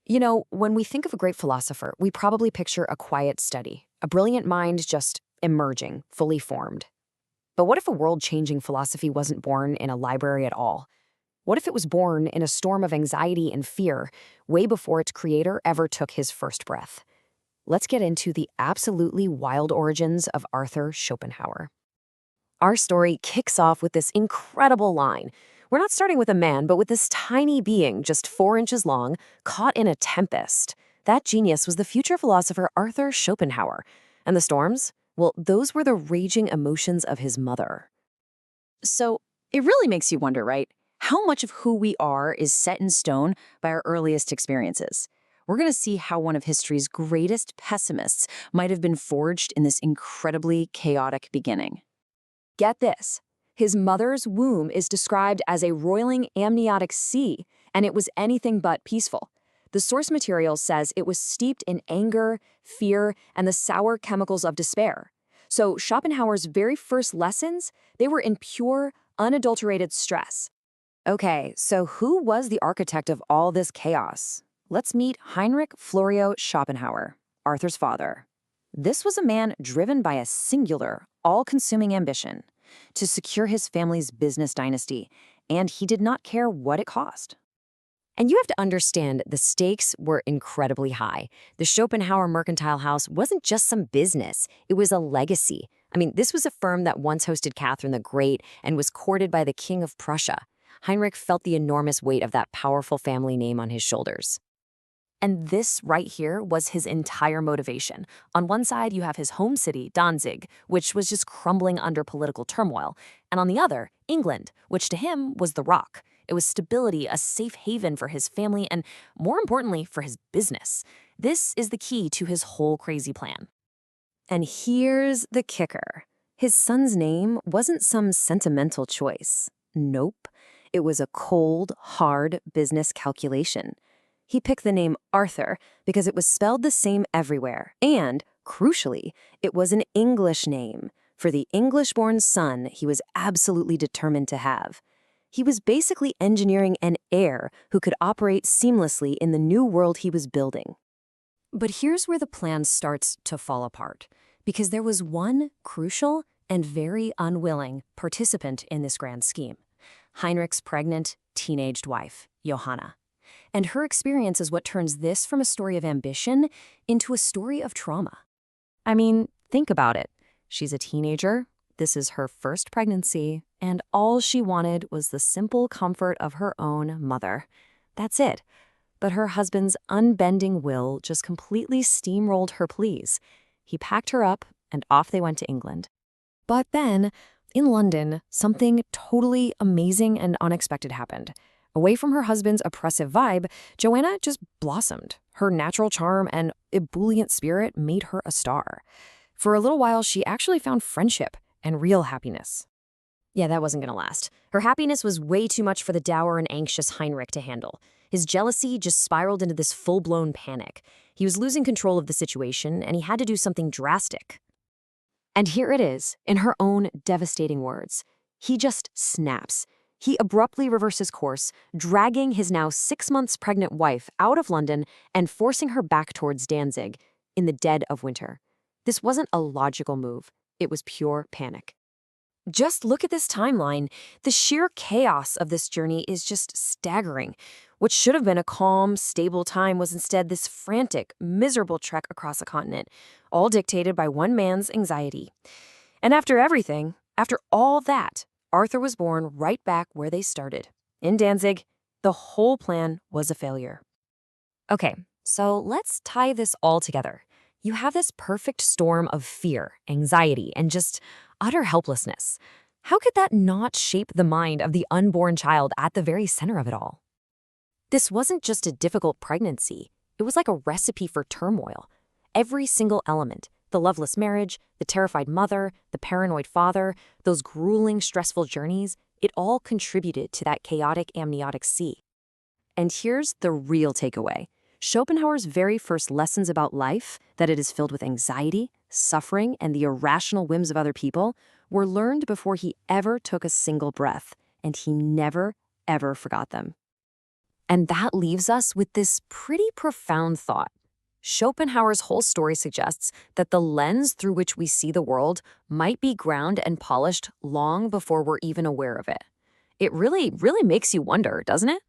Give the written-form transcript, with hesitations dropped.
You know, when we think of a great philosopher, we probably picture a quiet study, a brilliant mind just emerging, fully formed. But what if a world changing philosophy wasn't born in a library at all? What if it was born in a storm of anxiety and fear, way before its creator ever took his first breath? Let's get into the absolutely wild origins of Arthur Schopenhauer. Our story kicks off with this incredible line. We're not starting with a man, but with this tiny being, just 4 inches long, caught in a tempest. That genius was the future philosopher Arthur Schopenhauer. And the storms? Well, those were the raging emotions of his mother. So it really makes you wonder, right? How much of who we are is set in stone by our earliest experiences? We're going to see how one of history's greatest pessimists might have been forged in this incredibly chaotic beginning. Get this. His mother's womb is described as a roiling amniotic sea, and it was anything but peaceful. The source material says it was steeped in anger, fear, and the sour chemicals of despair. So Schopenhauer's very first lessons, they were in pure, unadulterated stress. Okay, so who was the architect of all this chaos? Let's meet Heinrich Florio Schopenhauer, Arthur's father. This was a man driven by a singular, all-consuming ambition to secure his family's business dynasty, and he did not care what it cost. And you have to understand the stakes were incredibly high. The Schopenhauer Mercantile House wasn't just some business, it was a legacy. I mean, this was a firm that once hosted Catherine the Great and was courted by the King of Prussia. Heinrich felt the enormous weight of that powerful family name on his shoulders. And this right here was his entire motivation. On one side, you have his home city, Danzig, which was just crumbling under political turmoil. And on the other, England, which to him was the rock. It was stability, a safe haven for his family, and more importantly, for his business. This is the key to his whole crazy plan. And here's the kicker. His son's name wasn't some sentimental choice. Nope. It was a cold, hard business calculation. He picked the name Arthur because it was spelled the same everywhere. And, crucially, it was an English name for the English-born son he was absolutely determined to have. He was basically engineering an heir who could operate seamlessly in the new world he was building. But here's where the plan starts to fall apart, because there was one crucial and very unwilling participant in this grand scheme. Heinrich's pregnant, teenaged wife, Johanna. And her experience is what turns this from a story of ambition into a story of trauma. I mean, think about it. She's a teenager, this is her first pregnancy, and all she wanted was the simple comfort of her own mother. That's it. But her husband's unbending will just completely steamrolled her pleas. He packed her up, and off they went to England. But then, in London, something totally amazing and unexpected happened. Away from her husband's oppressive vibe, Joanna just blossomed. Her natural charm and ebullient spirit made her a star. For a little while, she actually found friendship and real happiness. Yeah, that wasn't going to last. Her happiness was way too much for the dour and anxious Heinrich to handle. His jealousy just spiraled into this full-blown panic. He was losing control of the situation, and he had to do something drastic. And here it is, in her own devastating words. He just snaps. He abruptly reverses course, dragging his now 6 months pregnant wife out of London and forcing her back towards Danzig in the dead of winter. This wasn't a logical move. It was pure panic. Just look at this timeline. The sheer chaos of this journey is just staggering. What should have been a calm, stable time was instead this frantic, miserable trek across a continent, all dictated by one man's anxiety. And after everything, after all that, Arthur was born right back where they started. In Danzig, the whole plan was a failure. Okay, so let's tie this all together. You have this perfect storm of fear, anxiety, and just utter helplessness. How could that not shape the mind of the unborn child at the very center of it all? This wasn't just a difficult pregnancy. It was like a recipe for turmoil. Every single element, the loveless marriage, the terrified mother, the paranoid father, those grueling, stressful journeys, it all contributed to that chaotic amniotic sea. And here's the real takeaway. Schopenhauer's very first lessons about life, that it is filled with anxiety, suffering, and the irrational whims of other people, were learned before he ever took a single breath, and he never, ever forgot them. And that leaves us with this pretty profound thought. Schopenhauer's whole story suggests that the lens through which we see the world might be ground and polished long before we're even aware of it. It really makes you wonder, doesn't it?